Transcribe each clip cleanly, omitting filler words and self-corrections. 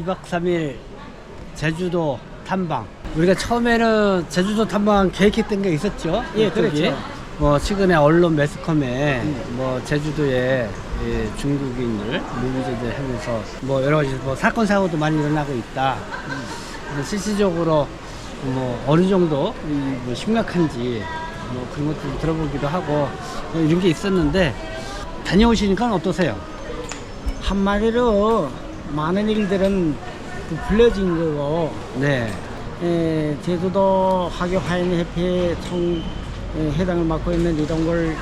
2박 3일 제주도 탐방. 우리가 처음에는 제주도 탐방 계획했던 게 있었죠. 예, 그쪽이. 그렇죠. 뭐 최근에 언론 매스컴에 뭐 제주도에 중국인들 무비자들 하면서 뭐 여러 가지 뭐 사건 사고도 많이 일어나고 있다. 그래서 실질적으로 뭐 어느 정도 뭐 심각한지 뭐 그런 것도 들어보기도 하고 뭐 이런 게 있었는데 다녀오시니까 어떠세요? 한마디로 많은 일들은 부풀려진 거고, 네. 제주도 화교화인협회 해당을 맡고 있는 이동걸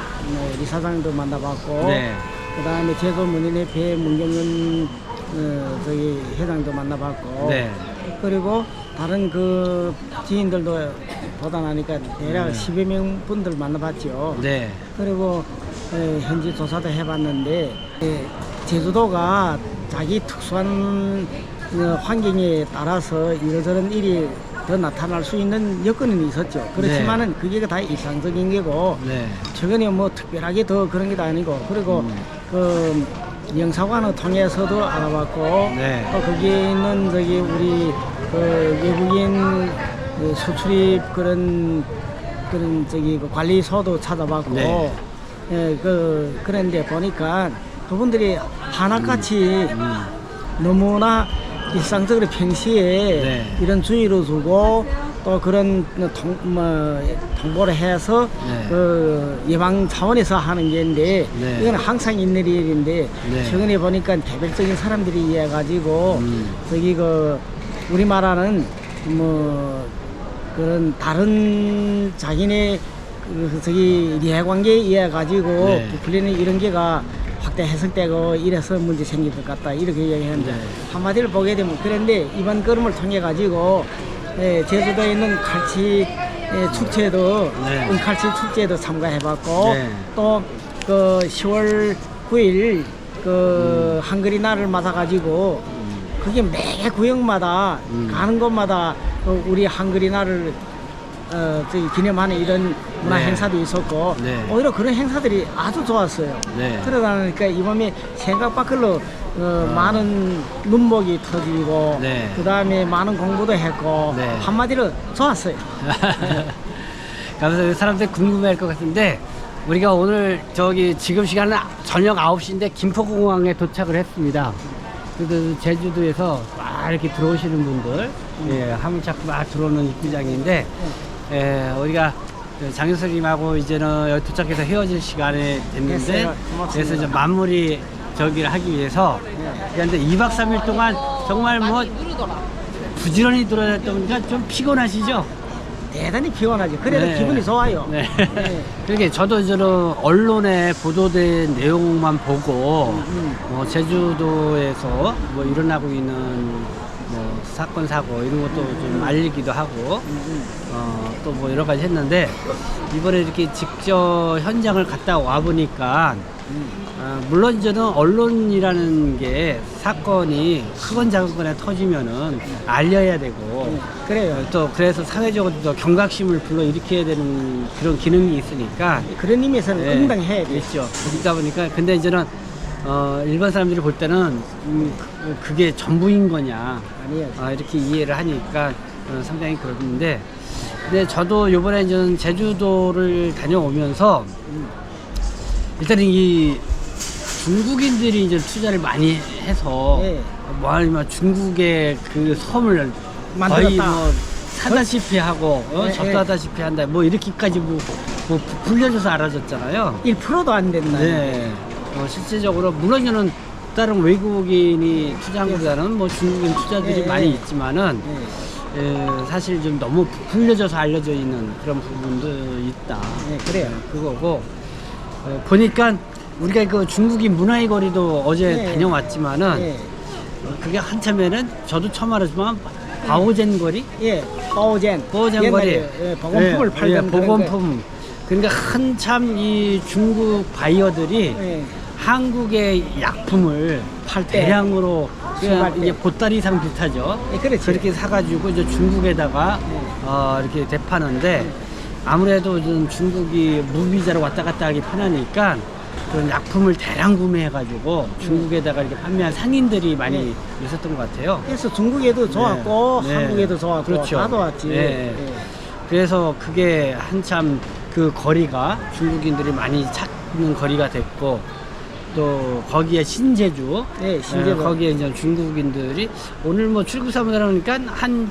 이사장도 만나봤고, 네. 그 다음에 제주문인협회 문경은 저기 회장도 만나봤고, 네. 그리고 다른 그 지인들도 보다 나니까 대략 10여 명 분들 만나봤죠. 네. 그리고 현지 조사도 해봤는데 제주도가 자기 특수한 환경에 따라서 이러저런 일이 더 나타날 수 있는 여건은 있었죠. 그렇지만은 그게 다 일상적인 게고, 네. 최근에 뭐 특별하게 더 그런 게 아니고, 그리고 그 영사관을 통해서도 알아봤고, 네. 또 거기에 있는 저기 우리 그 외국인 수출입 그런 저기 그 관리소도 찾아봤고, 네. 그런데 보니까 그분들이 하나같이 너무나 일상적으로 평시에 네. 이런 주의를 두고 또 그런 통보를 해서 네. 그 예방 차원에서 하는 게인데, 네. 이건 항상 있는 일인데, 네. 최근에 보니까 개별적인 사람들이 이해가지고 저기 그 우리말하는 뭐 그런 다른 자기네 그 저기 이해관계에 의해 가지고 네. 부풀리는 이런 게가 확대 해석되고 이래서 문제 생길 것 같다, 이렇게 얘기하는데, 네. 한마디를 보게 되면 그런데 이번 걸음을 통해 가지고 제주도에 있는 칼치 축제도 네. 은칼치 축제도 참가해봤고, 네. 또 그 10월 9일 그 한글이 날을 맞아 가지고 그게 매 구역마다 가는 곳마다 우리 한글이 날을 저기 기념하는 이런 문화 네. 행사도 있었고, 네. 오히려 그런 행사들이 아주 좋았어요. 네. 그러다 보니까 이번에 생각 밖으로 많은 눈목이 터지고, 네. 그 다음에 많은 공부도 했고, 네. 한마디로 좋았어요. 그래서 사람들이 궁금해할 것 같은데, 우리가 오늘 저기 지금 시간은 저녁 9시인데 김포공항에 도착을 했습니다. 그래서 제주도에서 막 이렇게 들어오시는 분들, 화물차고 막 들어오는 입구장인데, 우리가 장효선님하고 이제는 여기 도착해서 헤어질 시간이 됐는데, 됐어요. 고맙습니다. 그래서 이제 마무리 저기를 하기 위해서, 그런데 2박 3일 동안 정말 뭐 부지런히 돌아다녔다 보니까 좀 피곤하시죠? 대단히 피곤하죠. 그래도 네. 기분이 좋아요. 네. 네. 그러게 저도 저는 언론에 보도된 내용만 보고 뭐 제주도에서 뭐 일어나고 있는 뭐 사건 사고 이런 것도 좀 알리기도 하고 또 뭐 여러 가지 했는데, 이번에 이렇게 직접 현장을 갔다 와 보니까 물론 저는 언론이라는 게 사건이 크건 작은거나 터지면은 알려야 되고, 그래요. 또 그래서 사회적으로 경각심을 불러일으켜야 되는 그런 기능이 있으니까 그런 의미에서는 네, 응당해야 돼요. 있죠. 그러다 보니까 근데 이제는 일반 사람들이 볼 때는 그게 전부인 거냐 아니에요. 이렇게 이해를 하니까 상당히 그러는데, 근데 저도 요번에 저는 제주도를 다녀오면서 일단은 이 중국인들이 이제 투자를 많이 해서 네. 뭐 아니면 중국의 그 섬을 만들었다. 거의 뭐 사다시피 하고 네, 접수하다시피 한다 뭐 이렇게까지 뭐 불려져서 알아졌잖아요. 1%도 안 된다. 네. 실제적으로 물론 저는 다른 외국인이 투자한 것보다는 뭐 중국인 투자들이 네, 많이 네. 있지만은 사실 좀 너무 부풀려져서 알려져 있는 그런 부분도 있다. 네, 그래요. 그거고 보니까 우리가 그 중국인 문화의 거리도 어제 네. 다녀왔지만은 예. 그게 한참에는 저도 처음 알았지만 바오젠 거리, 예. 보젠. 보오젠 거리, 옛날에, 보건품을 팔던 그런 보건품. 그러니까 한참 이 중국 바이어들이 거. 예. 한국의 약품을 팔 때. 대량으로 수입할 때. 이게 보따리상 비슷하죠. 예, 그렇지. 그렇게 사가지고 이제 중국에다가 네. 이렇게 대파는데, 아무래도 좀 중국이 무비자로 왔다 갔다 하기 편하니까 그런 약품을 대량 구매해가지고 중국에다가 이렇게 판매한 상인들이 많이 네. 있었던 것 같아요. 그래서 중국에도 좋았고 네. 한국에도 좋았고 그렇죠. 다 좋았지. 네. 그래서 그게 한참 그 거리가 중국인들이 많이 찾는 거리가 됐고 또 거기에 신제주, 네, 신제주. 거기에 이제 중국인들이 오늘 뭐 출국사무소 하니까 한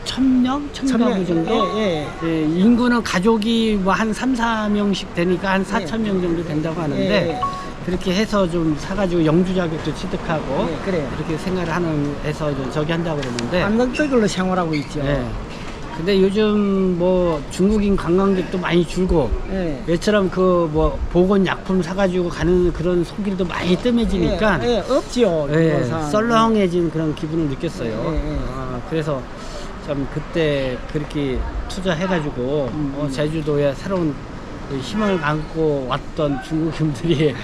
1,000명? 1,000명 정도? 예, 예. 인구는 가족이 뭐 한 3, 4명씩 되니까 한 4,000명 정도 된다고 하는데 예. 그렇게 해서 좀 사가지고 영주 자격도 취득하고 예, 그래요. 이렇게 생활을 하는 해서 좀 저기 한다고 그러는데 안정적으로 생활하고 있죠. 예. 근데 요즘 뭐 중국인 관광객도 많이 줄고 예. 얘처럼 그 뭐 보건 약품 사가지고 가는 그런 손길도 많이 뜸해지니까 예, 예, 없지요. 기본상. 썰렁해진 그런 기분을 느꼈어요. 예. 그래서 참 그때 그렇게 투자해가지고 제주도에 새로운 그 희망을 갖고 왔던 중국인들이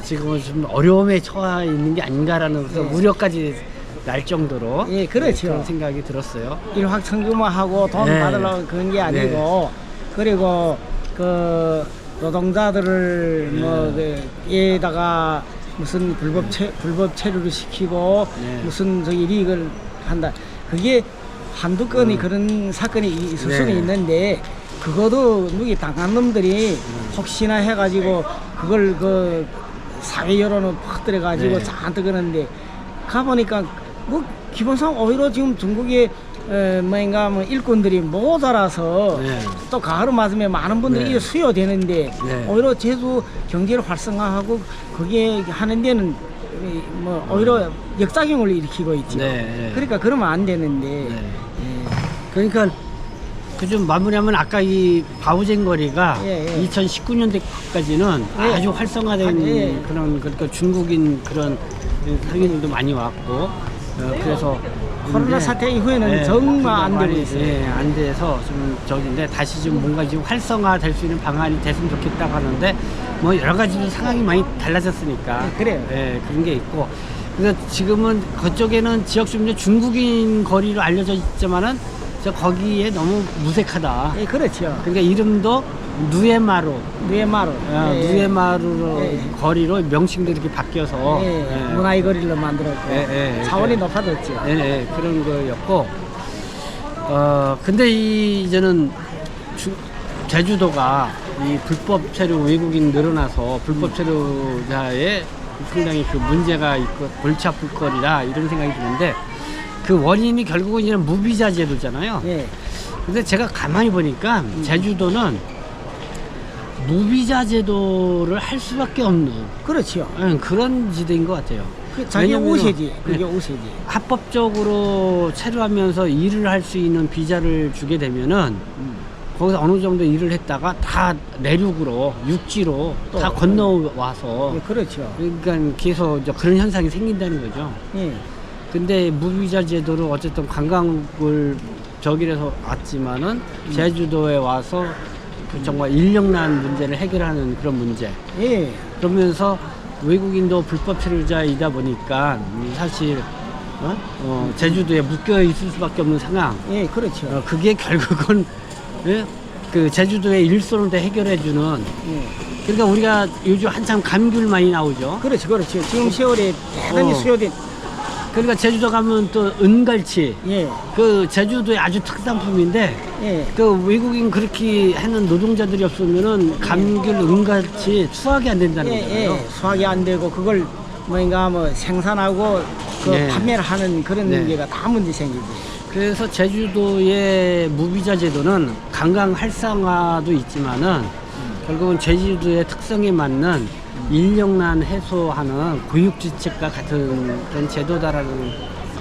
지금은 좀 어려움에 처해 있는 게 아닌가라는 그래서 예. 우려까지 날 정도로 예, 그렇죠. 그런 생각이 들었어요. 일확천금하고 돈 네. 받으려고 그런 게 아니고 그리고 그 노동자들을 뭐 얘다가 무슨 불법 체류를 시키고 네. 무슨 저기 이익을 한다. 그게 한두 건이 그런 사건이 있을 네. 수는 있는데 그것도 누기 당한 놈들이 혹시나 해가지고 그걸 그 사회 여론을 퍼뜨려 가지고 네. 잔뜩 그러는데 가보니까 뭐 기본상 오히려 지금 중국의 뭐인가 뭐 일꾼들이 모자라서 네. 또 가을을 맞으면 많은 분들이 네. 수요되는데 네. 오히려 제주 경제를 활성화하고 거기에 하는 데는 뭐 오히려 역작용을 일으키고 있죠. 네. 그러니까 그러면 안 되는데. 네. 그러니까 그 좀 마무리하면 아까 이 바우젠 거리가 예, 예. 2019년대까지는 예. 아주 활성화된 예. 그런 그러니까 중국인 그런 상인들도 많이 왔고 그래서 코로나 근데, 사태 이후에는 정말 안 되고 있어요. 안 돼서 좀 저기인데 다시 좀 뭔가 지금 활성화 될 수 있는 방안이 됐으면 좋겠다고 하는데 뭐 여러 가지 상황이 많이 달라졌으니까 네, 그래요. 그런 게 있고 그래서 지금은 그쪽에는 지역 주민들 중국인 거리로 알려져 있지만은 저 거기에 너무 무색하다. 예, 그렇죠. 그러니까 이름도 누에마루, 누에마루. 누에마루 예. 거리로 명칭도 이렇게 바뀌어서 문화의 거리를 만들었고 차원이 높아졌죠. 그런 거였고 근데 이제는 제주도가 이 불법 체류 외국인 늘어나서 불법 체류자의 상당히 그 문제가 있고 골치 아플 거리라 이런 생각이 드는데 그 원인이 결국은 이제 무비자 제도잖아요. 예. 근데 제가 가만히 보니까 제주도는 무비자 제도를 할 수밖에 없는 그렇죠. 그런 지대인 것 같아요. 자기 왜냐면은, 우세지. 그게 우세지. 합법적으로 체류하면서 일을 할 수 있는 비자를 주게 되면은 거기서 어느 정도 일을 했다가 다 내륙으로 육지로 또, 다 건너와서 예, 그렇죠. 그러니까 계속 이제 그런 현상이 생긴다는 거죠. 예. 근데 무비자 제도로 어쨌든 관광을 저기에서 왔지만은 제주도에 와서 그 정말 인력난 문제를 해결하는 그런 문제. 예. 그러면서 외국인도 불법 체류자이다 보니까 사실 제주도에 묶여 있을 수밖에 없는 상황. 예, 그렇죠. 그게 결국은 그 제주도의 일손을 다 해결해주는. 예. 그러니까 우리가 요즘 한참 감귤 많이 나오죠. 그렇죠, 그렇죠. 지금 세월에 대단히 수요된. 그러니까 제주도 가면 또 은갈치. 예. 그 제주도의 아주 특산품인데 예. 그 외국인 그렇게 하는 노동자들이 없으면은 감귤 은갈치 수확이 안 된다는 거잖아요. 수확이 안 되고 그걸 뭐인가 뭐 생산하고 그 네. 판매를 하는 그런 네. 문제가 다 문제 생기지. 그래서 제주도의 무비자 제도는 관광 활성화도 있지만은 결국은 제주도의 특성에 맞는 인력난 해소하는 고육지책과 같은 그런 제도다라는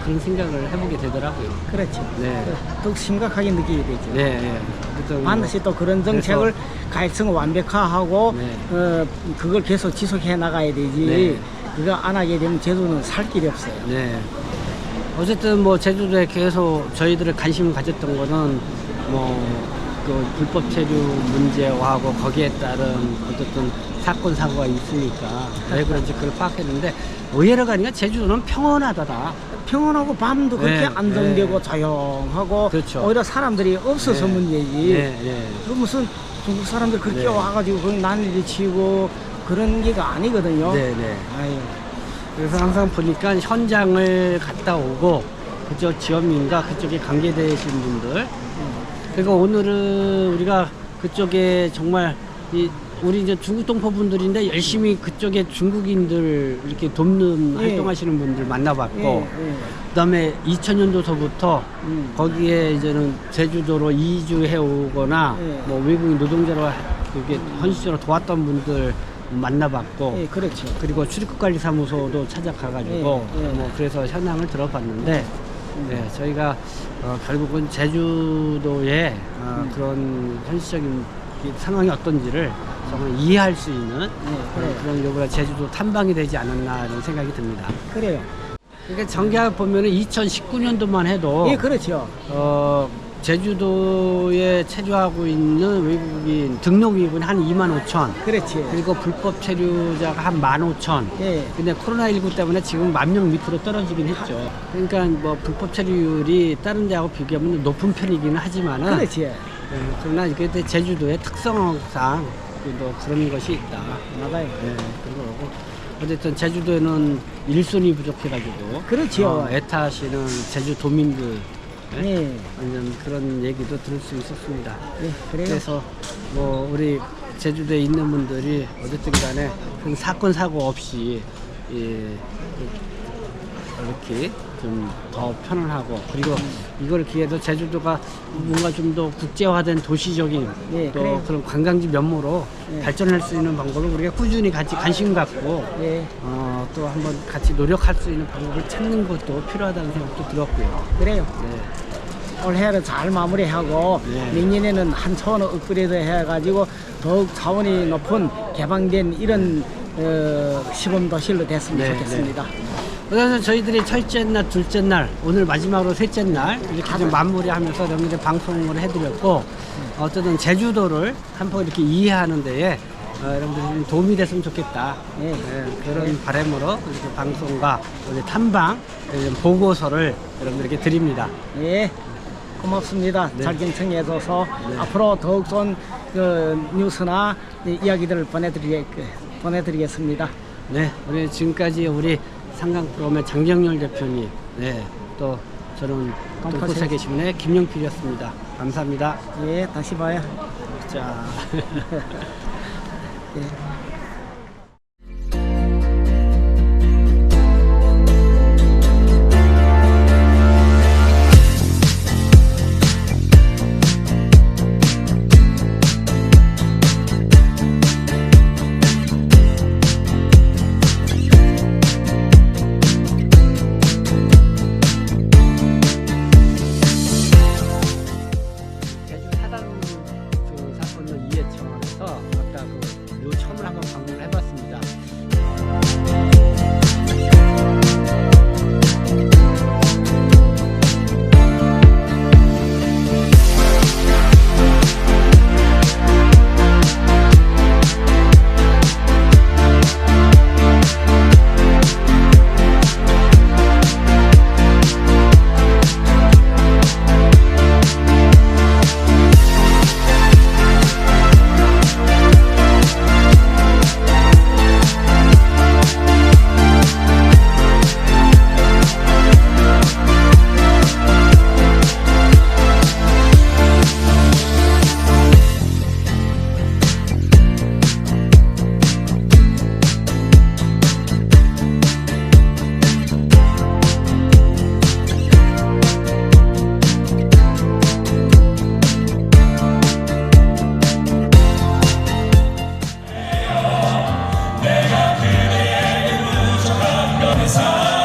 그런 생각을 해보게 되더라고요. 그렇죠. 네. 더 심각하게 느끼게 되죠. 네. 어쨌든 반드시 또 그런 정책을 가입성을 완벽화하고 네. 그걸 계속 지속해 나가야 되지. 네. 그거 안 하게 되면 제주는 살 길이 없어요. 네. 어쨌든 뭐 제주도에 계속 저희들을 관심을 가졌던 거는 뭐 그 불법 체류 문제하고 거기에 따른 어쨌든 사건 사고가 있으니까 왜 그런지 그걸 파악했는데 의외로 가니까 제주도는 평온하더라. 평온하고 밤도 그렇게 네, 안정되고 조용하고 그렇죠. 오히려 사람들이 없어서 네. 문제지. 네. 그 무슨 중국 사람들 그렇게 네. 와가지고 거기 난리 치고 그런 게가 아니거든요. 네. 아유. 그래서 항상 보니까 현장을 갔다 오고 그쪽 지원민과 그쪽에 관계되신 분들 그리고 오늘은 우리가 그쪽에 정말 우리 이제 중국 동포 분들인데 열심히 그쪽에 중국인들 이렇게 돕는 예. 활동하시는 분들 만나봤고 예. 그다음에 2000년도서부터 거기에 이제는 제주도로 이주해 오거나 예. 뭐 외국인 노동자로 이렇게 헌신적으로 도왔던 분들 만나봤고 예, 그렇죠. 그리고 출입국관리사무소도 찾아가가지고 예. 뭐 그래서 현황을 들어봤는데 네, 저희가 결국은 제주도의 그런 현실적인 상황이 어떤지를 정말 이해할 수 있는 그런 요구가 제주도 탐방이 되지 않았나 이런 생각이 듭니다. 그래요. 그러니까 정작 보면은 2019년도만 해도 예, 그렇죠. 제주도에 체류하고 있는 외국인 등록 외국인 한 25,000 그렇지. 그리고 불법 체류자가 한 15,000 예. 근데 코로나19 때문에 지금 10,000명 밑으로 떨어지긴 했죠. 그러니까 뭐 불법 체류율이 다른 데하고 비교하면 높은 편이기는 하지만은 그렇지. 그러나 이게 제주도의 특성상 또 그런 것이 있다. 맞아요. 그리고 어쨌든 제주도에는 일손이 부족해가지고 그렇지요. 애타하시는 제주도민들 예. 완전 그런 얘기도 들을 수 있었습니다. 예, 그래요. 그래서 뭐 우리 제주도에 있는 분들이 어쨌든 간에 그 사건 사고 없이 이렇게 좀 더 편안하고 그리고 이걸 기회로 제주도가 뭔가 좀 더 국제화된 도시적인 예, 또 그래요. 그런 관광지 면모로 예. 발전할 수 있는 방법을 우리가 꾸준히 같이 관심 갖고 예. 또 한번 같이 노력할 수 있는 방법을 찾는 것도 필요하다는 생각도 들었고요. 그래요. 네. 올해는 잘 마무리하고 네. 내년에는 한 차원 업그레이드 해가지고 더욱 차원이 높은 개방된 이런 시범도시로 됐으면 네, 좋겠습니다. 그래서 저희들이 첫째 날, 둘째 날, 오늘 마지막으로 셋째 날 이렇게 좀 마무리하면서 여러분들 방송을 해드렸고 어쨌든 제주도를 한번 이렇게 이해하는 데에 여러분들이 좀 도움이 됐으면 좋겠다. 예. 그런 바람으로 이렇게 방송과 우리 탐방 보고서를 여러분들에게 드립니다. 예. 고맙습니다. 네. 잘 경청해줘서 네. 앞으로 더욱 좋은 뉴스나 이야기들을 보내드리겠습니다. 네, 우리 지금까지 우리 상강프로그램의 장정열 대표님, 네, 또 저는 동포세계 신문의 김영필이었습니다. 감사합니다. 예, 다시 봐요. 자. 예. 제주 사단 그 사건을 이해청에서 아까 그 요청을 한번 방문을 해봤습니다. 내가 그대에게 부족한 면에서